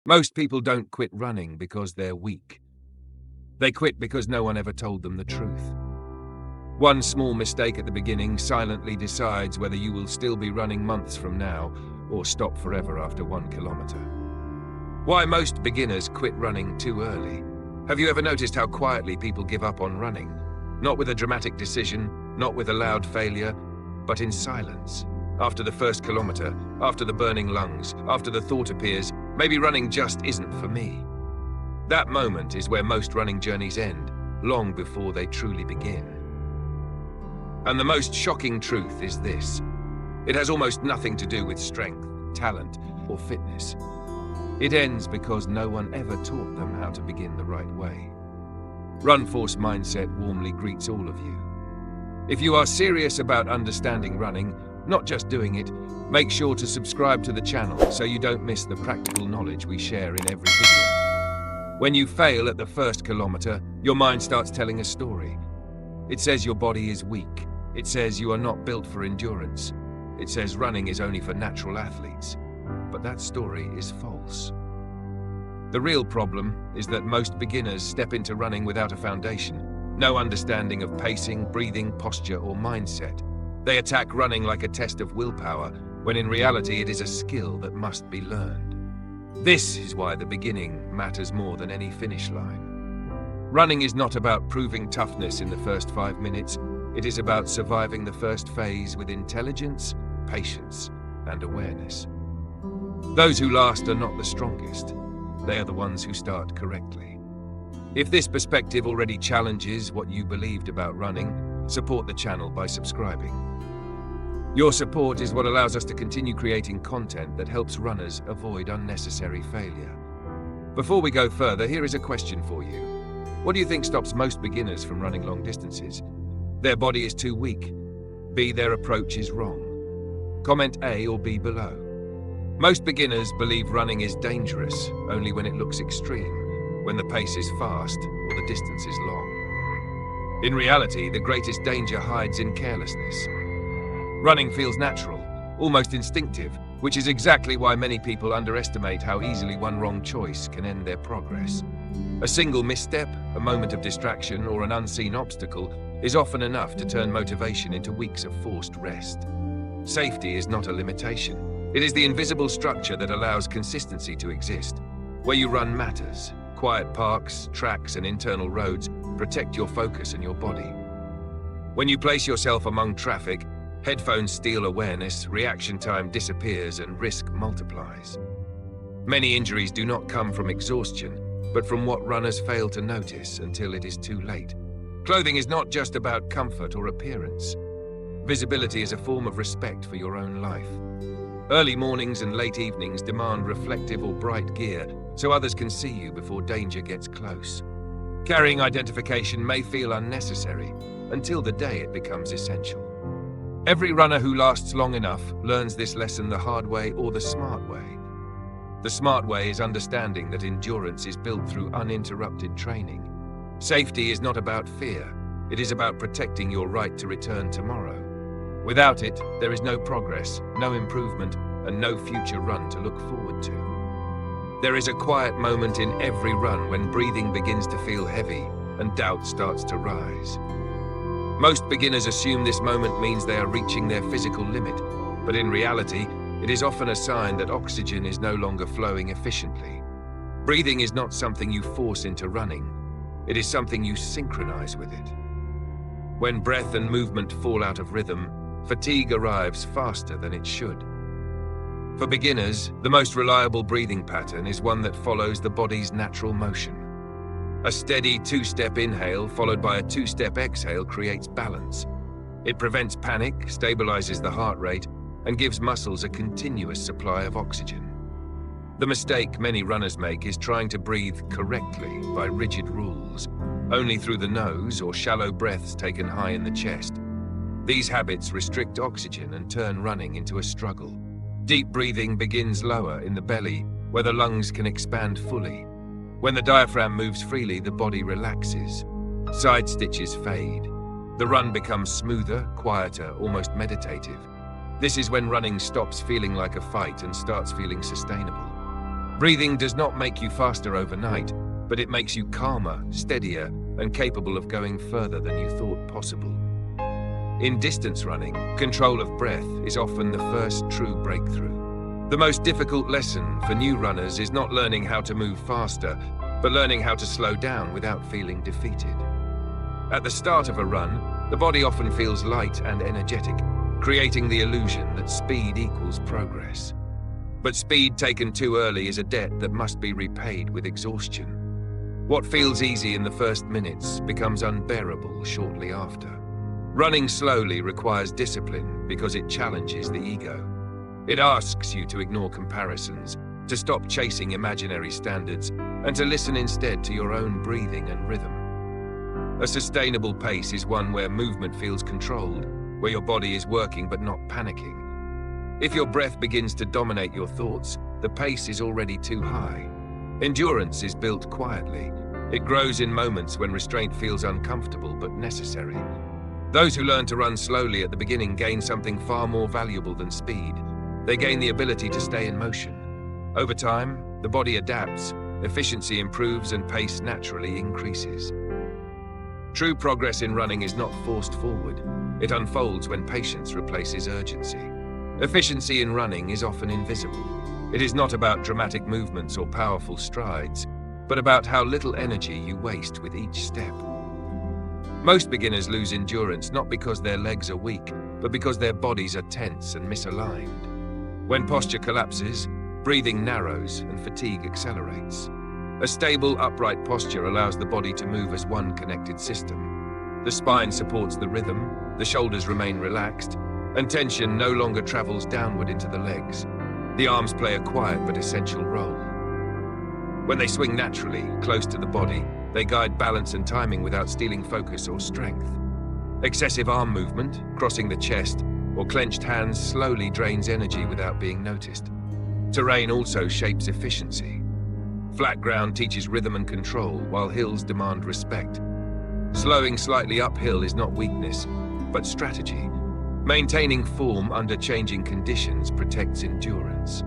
Most people don't quit running because they're weak. They quit because no one ever told them the truth. One small mistake at the beginning silently decides whether you will still be running months from now or stop forever after 1 kilometer. Why most beginners quit running too early. Have you ever noticed how quietly people give up on running? Not with a dramatic decision, not with a loud failure, but in silence. After the first kilometer, after the burning lungs, after the thought appears, maybe running just isn't for me. That moment is where most running journeys end, long before they truly begin. And the most shocking truth is this: it has almost nothing to do with strength, talent, or fitness. It ends because no one ever taught them how to begin the right way. Runforce Mindset warmly greets all of you. If you are serious about understanding running, not just doing it, make sure to subscribe to the channel so you don't miss the practical knowledge we share in every video. When you fail at the first kilometer, your mind starts telling a story. It says your body is weak. It says you are not built for endurance. It says running is only for natural athletes. But that story is false. The real problem is that most beginners step into running without a foundation, no understanding of pacing, breathing, posture, or mindset. They attack running like a test of willpower, when in reality it is a skill that must be learned. This is why the beginning matters more than any finish line. Running is not about proving toughness in the first 5 minutes. It is about surviving the first phase with intelligence, patience, and awareness. Those who last are not the strongest. They are the ones who start correctly. If this perspective already challenges what you believed about running, support the channel by subscribing. Your support is what allows us to continue creating content that helps runners avoid unnecessary failure. Before we go further, here is a question for you. What do you think stops most beginners from running long distances? Their body is too weak. B, their approach is wrong. Comment A or B below. Most beginners believe running is dangerous only when it looks extreme, when the pace is fast or the distance is long. In reality, the greatest danger hides in carelessness. Running feels natural, almost instinctive, which is exactly why many people underestimate how easily one wrong choice can end their progress. A single misstep, a moment of distraction, or an unseen obstacle is often enough to turn motivation into weeks of forced rest. Safety is not a limitation. It is the invisible structure that allows consistency to exist. Where you run matters. Quiet parks, tracks, and internal roads protect your focus and your body. When you place yourself among traffic, headphones steal awareness, reaction time disappears, and risk multiplies. Many injuries do not come from exhaustion, but from what runners fail to notice until it is too late. Clothing is not just about comfort or appearance. Visibility is a form of respect for your own life. Early mornings and late evenings demand reflective or bright gear so others can see you before danger gets close. Carrying identification may feel unnecessary until the day it becomes essential. Every runner who lasts long enough learns this lesson the hard way or the smart way. The smart way is understanding that endurance is built through uninterrupted training. Safety is not about fear. It is about protecting your right to return tomorrow. Without it, there is no progress, no improvement, and no future run to look forward to. There is a quiet moment in every run when breathing begins to feel heavy and doubt starts to rise. Most beginners assume this moment means they are reaching their physical limit, but in reality, it is often a sign that oxygen is no longer flowing efficiently. Breathing is not something you force into running. It is something you synchronize with it. When breath and movement fall out of rhythm, fatigue arrives faster than it should. For beginners, the most reliable breathing pattern is one that follows the body's natural motion. A steady 2-step inhale followed by a 2-step exhale creates balance. It prevents panic, stabilizes the heart rate, and gives muscles a continuous supply of oxygen. The mistake many runners make is trying to breathe correctly by rigid rules, only through the nose or shallow breaths taken high in the chest. These habits restrict oxygen and turn running into a struggle. Deep breathing begins lower in the belly, where the lungs can expand fully. When the diaphragm moves freely, the body relaxes. Side stitches fade. The run becomes smoother, quieter, almost meditative. This is when running stops feeling like a fight and starts feeling sustainable. Breathing does not make you faster overnight, but it makes you calmer, steadier, and capable of going further than you thought possible. In distance running, control of breath is often the first true breakthrough. The most difficult lesson for new runners is not learning how to move faster, but learning how to slow down without feeling defeated. At the start of a run, the body often feels light and energetic, creating the illusion that speed equals progress. But speed taken too early is a debt that must be repaid with exhaustion. What feels easy in the first minutes becomes unbearable shortly after. Running slowly requires discipline because it challenges the ego. It asks you to ignore comparisons, to stop chasing imaginary standards, and to listen instead to your own breathing and rhythm. A sustainable pace is one where movement feels controlled, where your body is working but not panicking. If your breath begins to dominate your thoughts, the pace is already too high. Endurance is built quietly. It grows in moments when restraint feels uncomfortable but necessary. Those who learn to run slowly at the beginning gain something far more valuable than speed. They gain the ability to stay in motion. Over time, the body adapts, efficiency improves, and pace naturally increases. True progress in running is not forced forward. It unfolds when patience replaces urgency. Efficiency in running is often invisible. It is not about dramatic movements or powerful strides, but about how little energy you waste with each step. Most beginners lose endurance not because their legs are weak, but because their bodies are tense and misaligned. When posture collapses, breathing narrows and fatigue accelerates. A stable, upright posture allows the body to move as one connected system. The spine supports the rhythm, the shoulders remain relaxed, and tension no longer travels downward into the legs. The arms play a quiet but essential role. When they swing naturally, close to the body, they guide balance and timing without stealing focus or strength. Excessive arm movement, crossing the chest, or clenched hands slowly drains energy without being noticed. Terrain also shapes efficiency. Flat ground teaches rhythm and control, while hills demand respect. Slowing slightly uphill is not weakness, but strategy. Maintaining form under changing conditions protects endurance.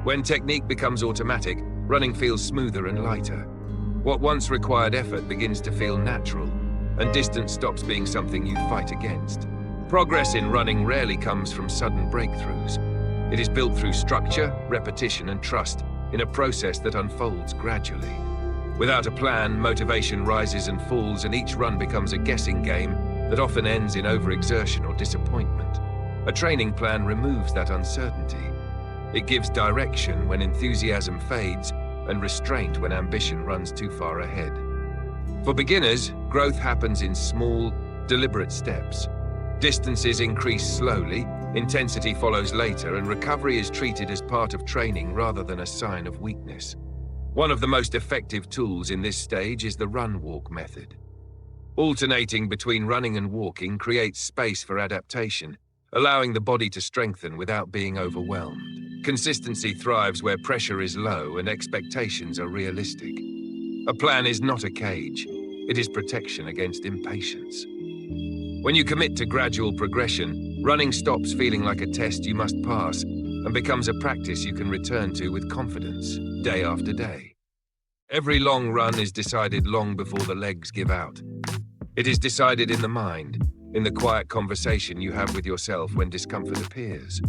When technique becomes automatic, running feels smoother and lighter. What once required effort begins to feel natural, and distance stops being something you fight against. Progress in running rarely comes from sudden breakthroughs. It is built through structure, repetition, and trust in a process that unfolds gradually. Without a plan, motivation rises and falls, and each run becomes a guessing game that often ends in overexertion or disappointment. A training plan removes that uncertainty. It gives direction when enthusiasm fades and restraint when ambition runs too far ahead. For beginners, growth happens in small, deliberate steps. Distances increase slowly, intensity follows later, and recovery is treated as part of training rather than a sign of weakness. One of the most effective tools in this stage is the run-walk method. Alternating between running and walking creates space for adaptation, allowing the body to strengthen without being overwhelmed. Consistency thrives where pressure is low and expectations are realistic. A plan is not a cage. It is protection against impatience. When you commit to gradual progression, running stops feeling like a test you must pass and becomes a practice you can return to with confidence, day after day. Every long run is decided long before the legs give out. It is decided in the mind, in the quiet conversation you have with yourself when discomfort appears.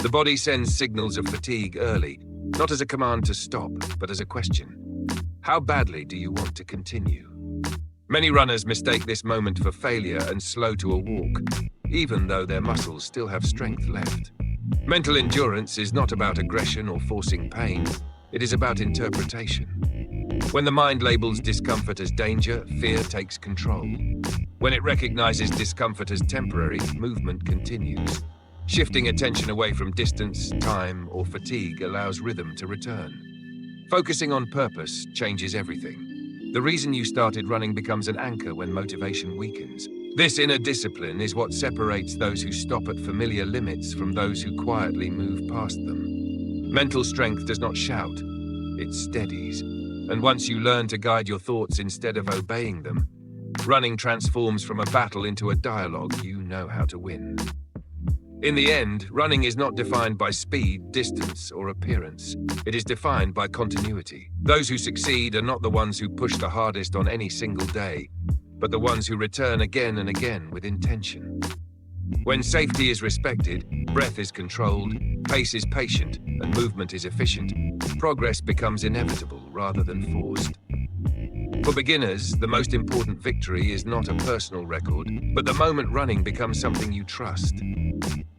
The body sends signals of fatigue early, not as a command to stop, but as a question. How badly do you want to continue? Many runners mistake this moment for failure and slow to a walk, even though their muscles still have strength left. Mental endurance is not about aggression or forcing pain, it is about interpretation. When the mind labels discomfort as danger, fear takes control. When it recognizes discomfort as temporary, movement continues. Shifting attention away from distance, time, or fatigue allows rhythm to return. Focusing on purpose changes everything. The reason you started running becomes an anchor when motivation weakens. This inner discipline is what separates those who stop at familiar limits from those who quietly move past them. Mental strength does not shout, it steadies. And once you learn to guide your thoughts instead of obeying them, running transforms from a battle into a dialogue you know how to win. In the end, running is not defined by speed, distance, or appearance. It is defined by continuity. Those who succeed are not the ones who push the hardest on any single day, but the ones who return again and again with intention. When safety is respected, breath is controlled, pace is patient, and movement is efficient, progress becomes inevitable rather than forced. For beginners, the most important victory is not a personal record, but the moment running becomes something you trust.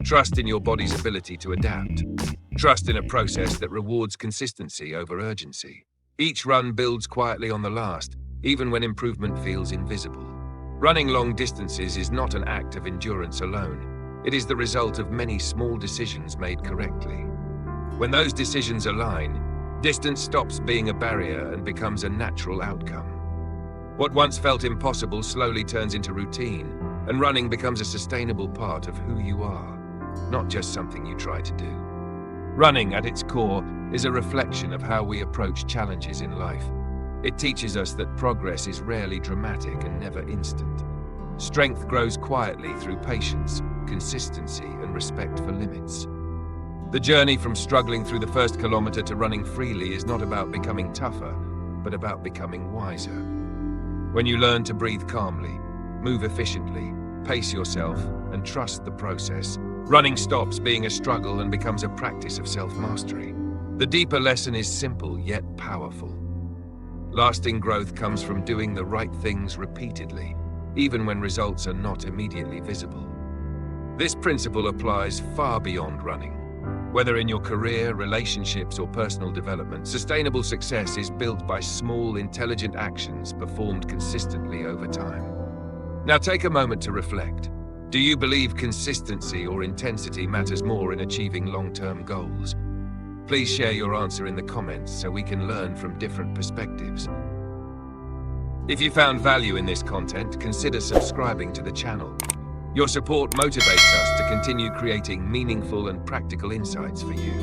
Trust in your body's ability to adapt. Trust in a process that rewards consistency over urgency. Each run builds quietly on the last, even when improvement feels invisible. Running long distances is not an act of endurance alone. It is the result of many small decisions made correctly. When those decisions align, distance stops being a barrier and becomes a natural outcome. What once felt impossible slowly turns into routine, and running becomes a sustainable part of who you are, not just something you try to do. Running, at its core, is a reflection of how we approach challenges in life. It teaches us that progress is rarely dramatic and never instant. Strength grows quietly through patience, consistency, and respect for limits. The journey from struggling through the first kilometer to running freely is not about becoming tougher, but about becoming wiser. When you learn to breathe calmly, move efficiently, pace yourself, and trust the process, running stops being a struggle and becomes a practice of self-mastery. The deeper lesson is simple yet powerful. Lasting growth comes from doing the right things repeatedly, even when results are not immediately visible. This principle applies far beyond running. Whether in your career, relationships, or personal development, sustainable success is built by small, intelligent actions performed consistently over time. Now take a moment to reflect. Do you believe consistency or intensity matters more in achieving long-term goals? Please share your answer in the comments so we can learn from different perspectives. If you found value in this content, consider subscribing to the channel. Your support motivates us to continue creating meaningful and practical insights for you.